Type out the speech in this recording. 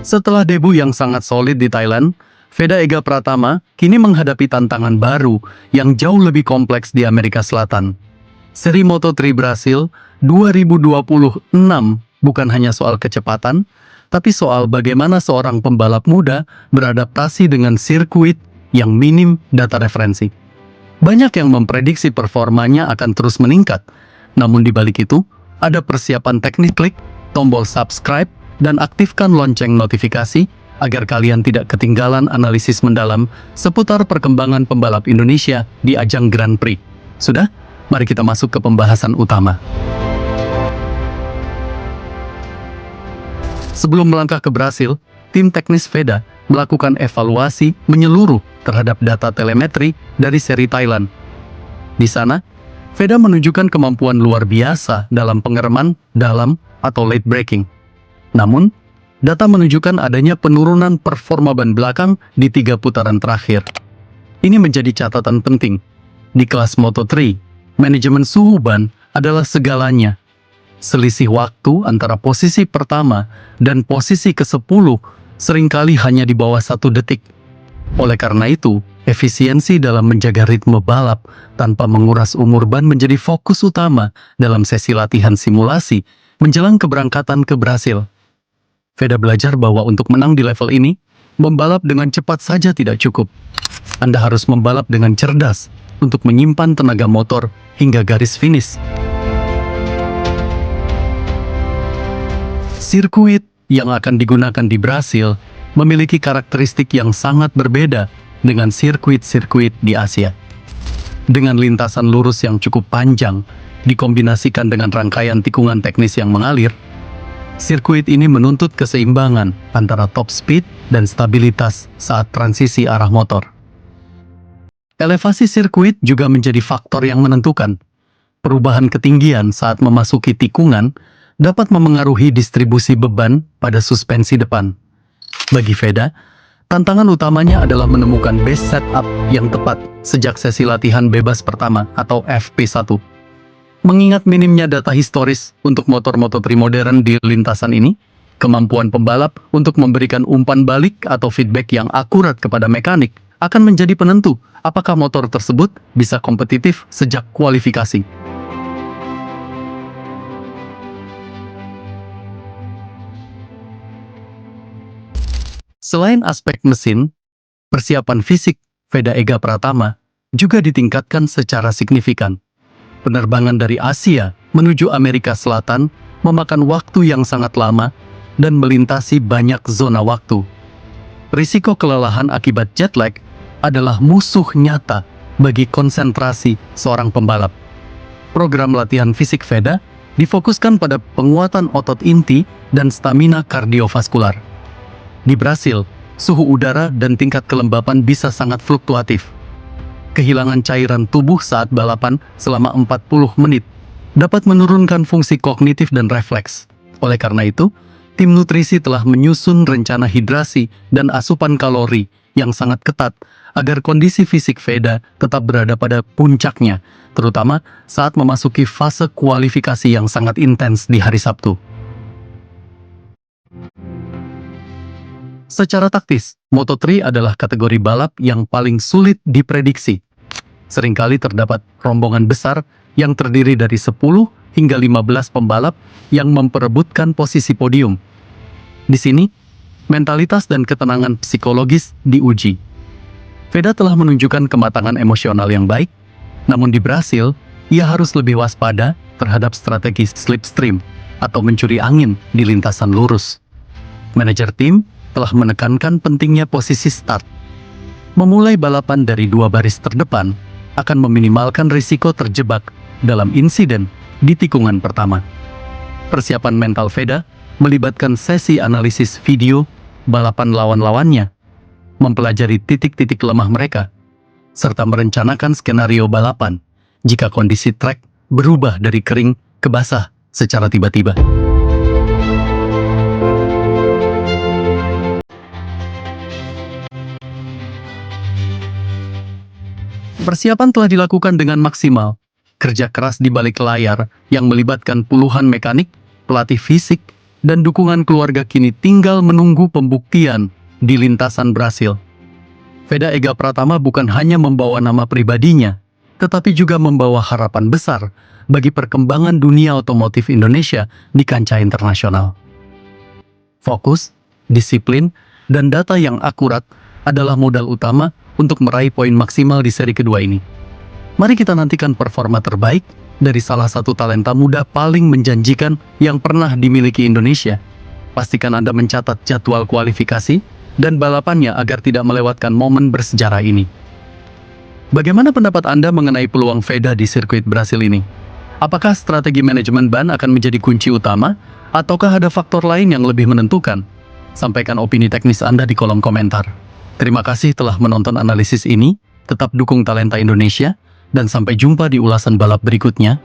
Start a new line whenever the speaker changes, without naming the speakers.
Setelah debut yang sangat solid di Thailand, Veda Ega Pratama kini menghadapi tantangan baru yang jauh lebih kompleks di Amerika Selatan. Seri Moto3 Brasil 2026 bukan hanya soal kecepatan, tapi soal bagaimana seorang pembalap muda beradaptasi dengan sirkuit yang minim data referensi. Banyak yang memprediksi performanya akan terus meningkat, namun di balik itu, ada persiapan teknik. Klik tombol subscribe dan aktifkan lonceng notifikasi agar kalian tidak ketinggalan analisis mendalam seputar perkembangan pembalap Indonesia di ajang Grand Prix. Sudah? Mari kita masuk ke pembahasan utama. Sebelum melangkah ke Brasil, tim teknis Veda melakukan evaluasi menyeluruh terhadap data telemetri dari seri Thailand. Di sana, Veda menunjukkan kemampuan luar biasa dalam pengereman dalam atau late braking. Namun, data menunjukkan adanya penurunan performa ban belakang di 3 putaran terakhir. Ini menjadi catatan penting. Di kelas Moto3, manajemen suhu ban adalah segalanya. Selisih waktu antara posisi pertama dan posisi ke-10 seringkali hanya di bawah 1 detik. Oleh karena itu, efisiensi dalam menjaga ritme balap tanpa menguras umur ban menjadi fokus utama dalam sesi latihan simulasi menjelang keberangkatan ke Brasil. Veda belajar bahwa untuk menang di level ini, membalap dengan cepat saja tidak cukup. Anda harus membalap dengan cerdas untuk menyimpan tenaga motor hingga garis finish. Sirkuit yang akan digunakan di Brasil memiliki karakteristik yang sangat berbeda dengan sirkuit-sirkuit di Asia. Dengan lintasan lurus yang cukup panjang, dikombinasikan dengan rangkaian tikungan teknis yang mengalir, sirkuit ini menuntut keseimbangan antara top speed dan stabilitas saat transisi arah motor. Elevasi sirkuit juga menjadi faktor yang menentukan. Perubahan ketinggian saat memasuki tikungan dapat memengaruhi distribusi beban pada suspensi depan. Bagi Veda, tantangan utamanya adalah menemukan base setup yang tepat sejak sesi latihan bebas pertama atau FP1. Mengingat minimnya data historis untuk motor Moto3 modern di lintasan ini, kemampuan pembalap untuk memberikan umpan balik atau feedback yang akurat kepada mekanik akan menjadi penentu apakah motor tersebut bisa kompetitif sejak kualifikasi. Selain aspek mesin, persiapan fisik Veda Ega Pratama juga ditingkatkan secara signifikan. Penerbangan dari Asia menuju Amerika Selatan memakan waktu yang sangat lama dan melintasi banyak zona waktu. Risiko kelelahan akibat jet lag adalah musuh nyata bagi konsentrasi seorang pembalap. Program latihan fisik Veda difokuskan pada penguatan otot inti dan stamina kardiovaskular. Di Brasil, suhu udara dan tingkat kelembapan bisa sangat fluktuatif. Kehilangan cairan tubuh saat balapan selama 40 menit dapat menurunkan fungsi kognitif dan refleks. Oleh karena itu, tim nutrisi telah menyusun rencana hidrasi dan asupan kalori yang sangat ketat agar kondisi fisik Veda tetap berada pada puncaknya, terutama saat memasuki fase kualifikasi yang sangat intens di hari Sabtu. Secara taktis, Moto3 adalah kategori balap yang paling sulit diprediksi. Seringkali terdapat rombongan besar yang terdiri dari 10 hingga 15 pembalap yang memperebutkan posisi podium. Di sini, mentalitas dan ketenangan psikologis diuji. Veda telah menunjukkan kematangan emosional yang baik, namun di Brasil, ia harus lebih waspada terhadap strategi slipstream atau mencuri angin di lintasan lurus. Manajer tim telah menekankan pentingnya posisi start. Memulai balapan dari 2 baris terdepan akan meminimalkan risiko terjebak dalam insiden di tikungan pertama. Persiapan mental Veda melibatkan sesi analisis video balapan lawan-lawannya, mempelajari titik-titik lemah mereka, serta merencanakan skenario balapan jika kondisi trek berubah dari kering ke basah secara tiba-tiba. Persiapan telah dilakukan dengan maksimal. Kerja keras di balik layar yang melibatkan puluhan mekanik, pelatih fisik, dan dukungan keluarga kini tinggal menunggu pembuktian di lintasan Brasil. Veda Ega Pratama bukan hanya membawa nama pribadinya, tetapi juga membawa harapan besar bagi perkembangan dunia otomotif Indonesia di kancah internasional. Fokus, disiplin, dan data yang akurat adalah modal utama untuk meraih poin maksimal di seri kedua ini. Mari kita nantikan performa terbaik dari salah satu talenta muda paling menjanjikan yang pernah dimiliki Indonesia. Pastikan Anda mencatat jadwal kualifikasi dan balapannya agar tidak melewatkan momen bersejarah ini. Bagaimana pendapat Anda mengenai peluang Veda di sirkuit Brasil ini? Apakah strategi manajemen ban akan menjadi kunci utama, ataukah ada faktor lain yang lebih menentukan? Sampaikan opini teknis Anda di kolom komentar. Terima kasih telah menonton analisis ini, tetap dukung talenta Indonesia, dan sampai jumpa di ulasan balap berikutnya.